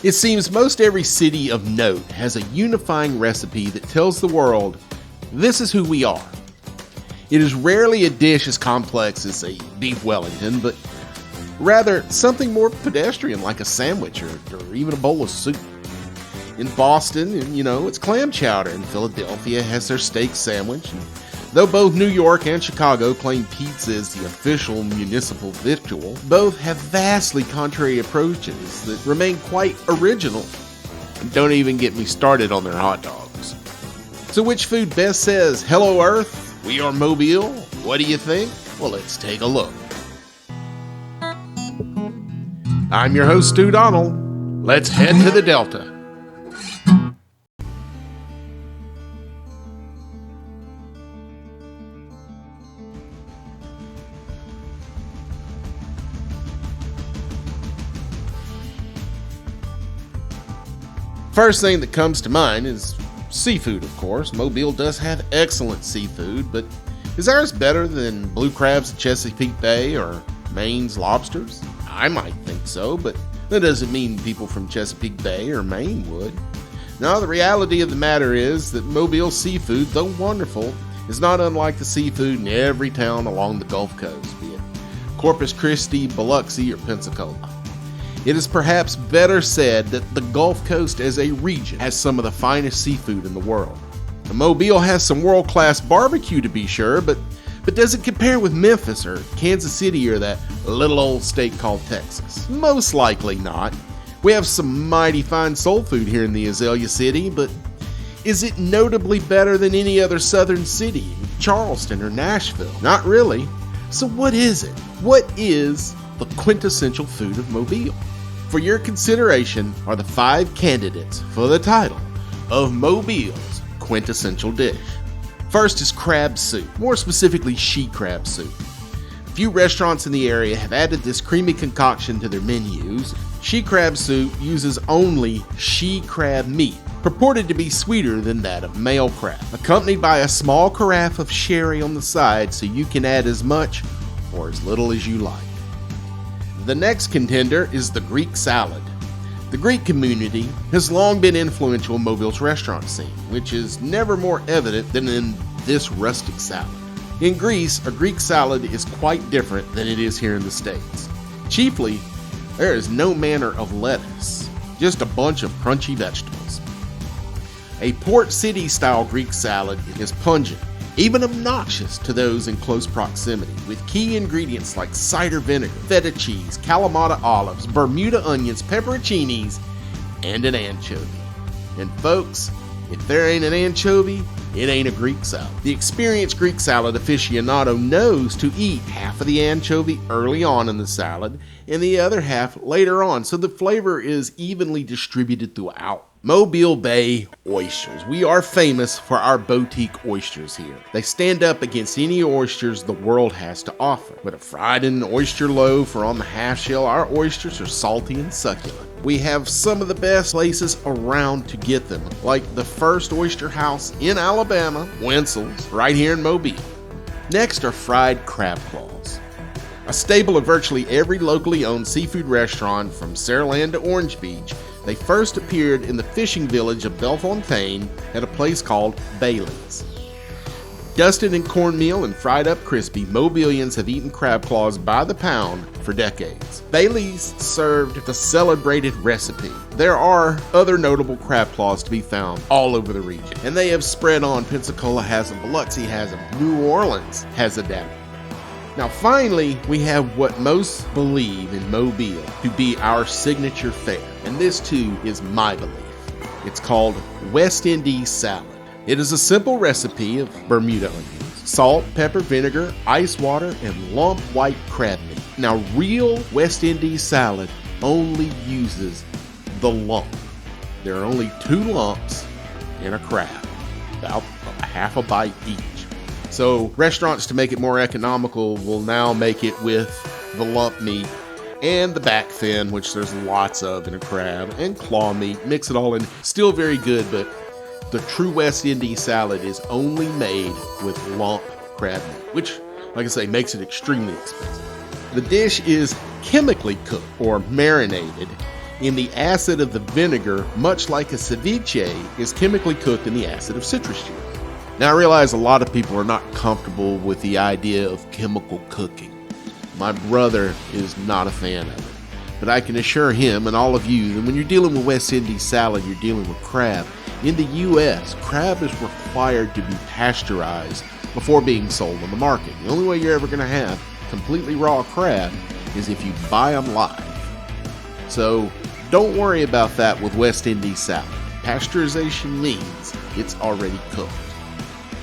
It seems most every city of note has a unifying recipe that tells the world, this is who we are. It is rarely a dish as complex as a beef Wellington, but rather something more pedestrian like a sandwich or even a bowl of soup. In Boston, it's clam chowder, and Philadelphia has their steak sandwich. And though both New York and Chicago claim pizza as the official municipal victual, both have vastly contrary approaches that remain quite original. And don't even get me started on their hot dogs. So which food best says, "Hello Earth, we are Mobile"? What do you think? Well, let's take a look. I'm your host, Stu Donald. Let's head to the Delta. First thing that comes to mind is seafood, of course. Mobile does have excellent seafood, but is ours better than blue crabs at Chesapeake Bay or Maine's lobsters? I might think so, but that doesn't mean people from Chesapeake Bay or Maine would. No, the reality of the matter is that Mobile seafood, though wonderful, is not unlike the seafood in every town along the Gulf Coast, be it Corpus Christi, Biloxi, or Pensacola. It is perhaps better said that the Gulf Coast as a region has some of the finest seafood in the world. Now, Mobile has some world-class barbecue to be sure, but does it compare with Memphis or Kansas City or that little old state called Texas? Most likely not. We have some mighty fine soul food here in the Azalea City, but is it notably better than any other southern city, Charleston or Nashville? Not really. So what is it? What is the quintessential food of Mobile? For your consideration are the 5 candidates for the title of Mobile's quintessential dish. First is crab soup, more specifically she crab soup. A few restaurants in the area have added this creamy concoction to their menus. She crab soup uses only she crab meat, purported to be sweeter than that of male crab, accompanied by a small carafe of sherry on the side so you can add as much or as little as you like. The next contender is the Greek salad. The Greek community has long been influential in Mobile's restaurant scene, which is never more evident than in this rustic salad. In Greece, a Greek salad is quite different than it is here in the States. Chiefly, there is no manner of lettuce, just a bunch of crunchy vegetables. A Port City-style Greek salad is pungent, even obnoxious to those in close proximity, with key ingredients like cider vinegar, feta cheese, Kalamata olives, Bermuda onions, pepperoncinis, and an anchovy. And folks, if there ain't an anchovy, it ain't a Greek salad. The experienced Greek salad aficionado knows to eat half of the anchovy early on in the salad and the other half later on, so the flavor is evenly distributed throughout. Mobile Bay oysters. We are famous for our boutique oysters here. They stand up against any oysters the world has to offer. Whether fried in an oyster loaf or on the half shell, our oysters are salty and succulent. We have some of the best places around to get them, like the First Oyster House in Alabama, Wenzel's, right here in Mobile. Next are fried crab claws. A staple of virtually every locally owned seafood restaurant from Saraland to Orange Beach, they first appeared in the fishing village of Bellefontaine at a place called Bailey's. Dusted in cornmeal and fried up crispy, Mobilians have eaten crab claws by the pound for decades. Bailey's served the celebrated recipe. There are other notable crab claws to be found all over the region, and they have spread on. Pensacola has them, Biloxi has them, New Orleans has adapted. Now finally, we have what most believe in Mobile to be our signature fare, and this too is my belief. It's called West Indies salad. It is a simple recipe of Bermuda onions, salt, pepper, vinegar, ice water, and lump white crab meat. Now real West Indies salad only uses the lump. There are only 2 lumps in a crab, about half a bite each. So restaurants, to make it more economical, will now make it with the lump meat and the back fin, which there's lots of in a crab, and claw meat. Mix it all in. Still very good, but the true West Indies salad is only made with lump crab meat, which, like I say, makes it extremely expensive. The dish is chemically cooked or marinated in the acid of the vinegar, much like a ceviche is chemically cooked in the acid of citrus juice. Now, I realize a lot of people are not comfortable with the idea of chemical cooking. My brother is not a fan of it, but I can assure him and all of you that when you're dealing with West Indies salad, you're dealing with crab. In the U.S., crab is required to be pasteurized before being sold on the market. The only way you're ever going to have completely raw crab is if you buy them live. So don't worry about that with West Indies salad. Pasteurization means it's already cooked.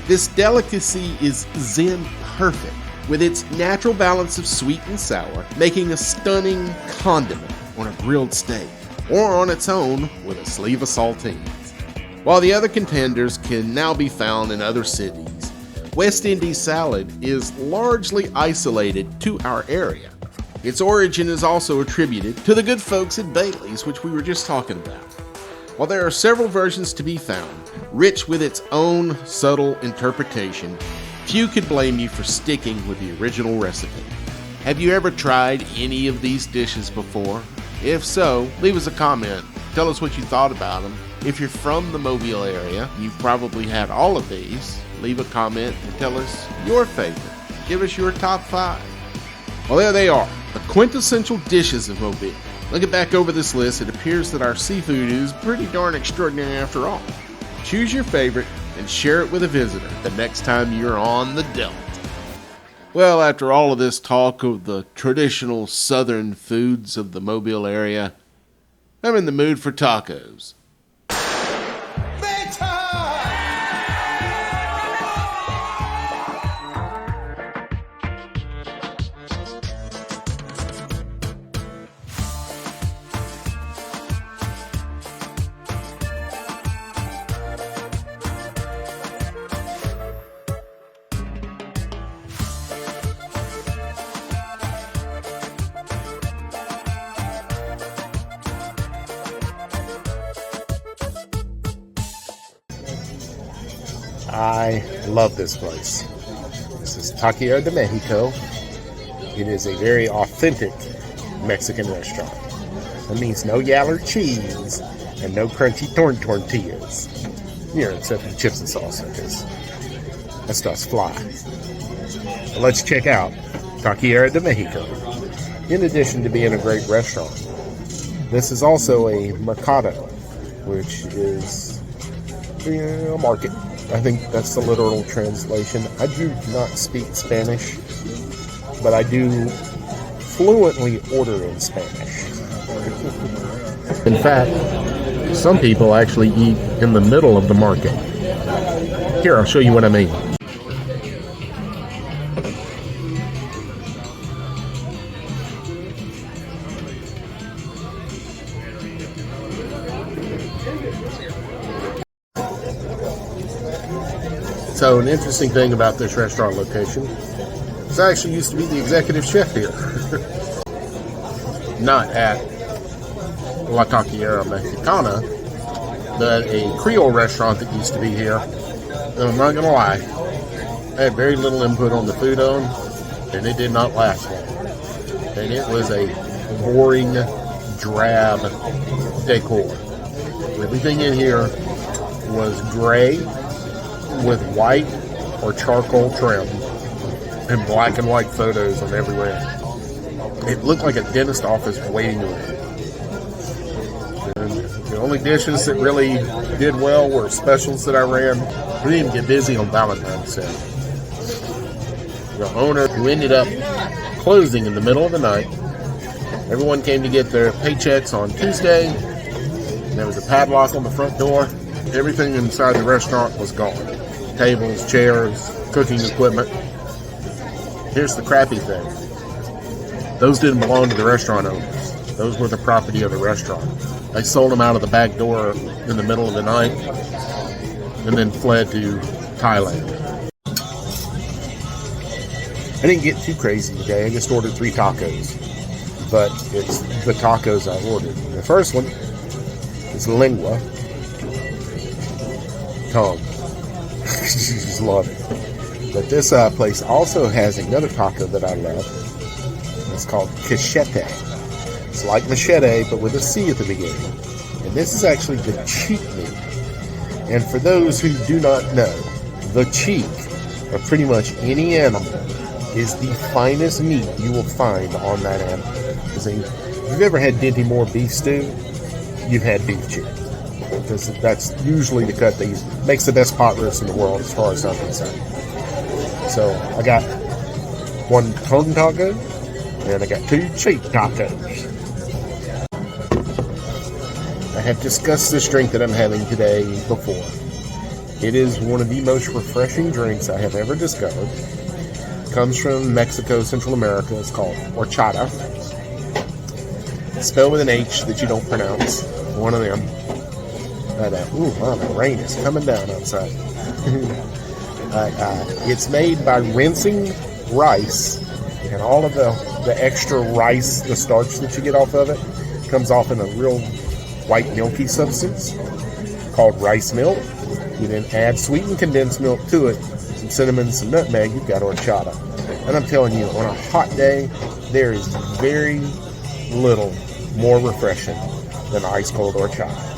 This delicacy is Zen perfect, with its natural balance of sweet and sour, making a stunning condiment on a grilled steak, or on its own with a sleeve of saltines. While the other contenders can now be found in other cities, West Indies salad is largely isolated to our area. Its origin is also attributed to the good folks at Bailey's, which we were just talking about. While there are several versions to be found, rich with its own subtle interpretation, few could blame you for sticking with the original recipe. Have you ever tried any of these dishes before? If so, leave us a comment. Tell us what you thought about them. If you're from the Mobile area, you've probably had all of these. Leave a comment and tell us your favorite. Give us your top 5. Well, there they are, the quintessential dishes of Mobile. Looking back over this list, it appears that our seafood is pretty darn extraordinary after all. Choose your favorite and share it with a visitor the next time you're on the Delta. Well, after all of this talk of the traditional southern foods of the Mobile area, I'm in the mood for tacos. I love this place. This is Taqueria Mexico. It is a very authentic Mexican restaurant. That means no yaller cheese and no crunchy tortillas. You know, except for chips and salsa, because that stuff's fly. But let's check out Taqueria de Mexico. In addition to being a great restaurant, this is also a mercado, which is a market. I think that's the literal translation. I do not speak Spanish, but I do fluently order in Spanish. In fact, some people actually eat in the middle of the market. Here, I'll show you what I mean. So an interesting thing about this restaurant location is I actually used to be the executive chef here. Not at La Taqueria Mexicana, but a Creole restaurant that used to be here. And I'm not going to lie, I had very little input on the food and it did not last long. And it was a boring, drab decor. Everything in here was gray with white or charcoal trim and black and white photos on everywhere. It looked like a dentist office waiting room. And the only dishes that really did well were specials that I ran. We didn't get busy on Valentine's Day. The owner, who ended up closing in the middle of the night, everyone came to get their paychecks on Tuesday. And there was a padlock on the front door. Everything inside the restaurant was gone. Tables, chairs, cooking equipment. Here's the crappy thing. Those didn't belong to the restaurant owners. Those were the property of the restaurant. They sold them out of the back door in the middle of the night and then fled to Thailand. I didn't get too crazy today. I just ordered 3 tacos. But it's the tacos I ordered. The first one is lengua. Tongue. Just love it. But this place also has another taco that I love. It's called cachete. It's like machete, but with a C at the beginning. And this is actually the cheek meat. And for those who do not know, the cheek of pretty much any animal is the finest meat you will find on that animal. If you've ever had Dinty Moore beef stew, you've had beef cheek. Because that's usually the cut that makes the best pot roast in the world as far as I'm concerned. So I got one tongue taco and I got 2 cheek tacos. I have discussed this drink that I'm having today before. It is one of the most refreshing drinks I have ever discovered. It comes from Mexico, Central America. It's called horchata. It's spelled with an H that you don't pronounce. One of them. But, ooh, wow, the rain is coming down outside. It's made by rinsing rice, and all of the extra rice, the starch that you get off of it, comes off in a real white milky substance called rice milk. You then add sweetened condensed milk to it, some cinnamon, some nutmeg, you've got horchata. And I'm telling you, on a hot day, there is very little more refreshing than ice cold horchata.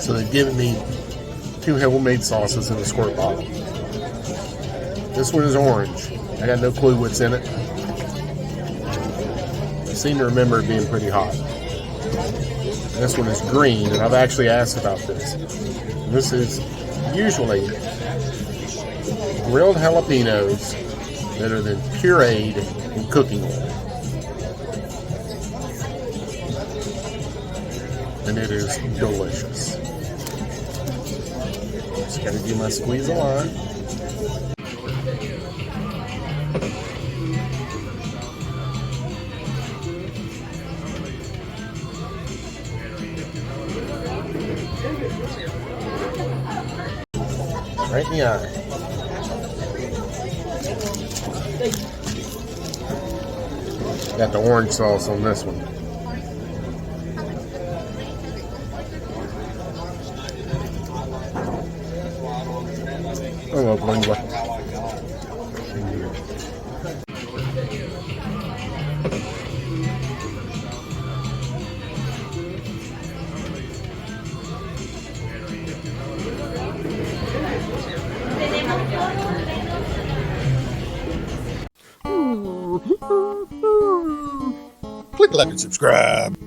So they've given me 2 homemade sauces in a squirt bottle. This one is orange. I got no clue what's in it. I seem to remember it being pretty hot. This one is green, and I've actually asked about this. This is usually grilled jalapenos that are then pureed in cooking oil. And it is delicious. Just gotta do my squeeze of lime. Right in the eye. Got the orange sauce on this one. Oh, lengua. Click like and subscribe.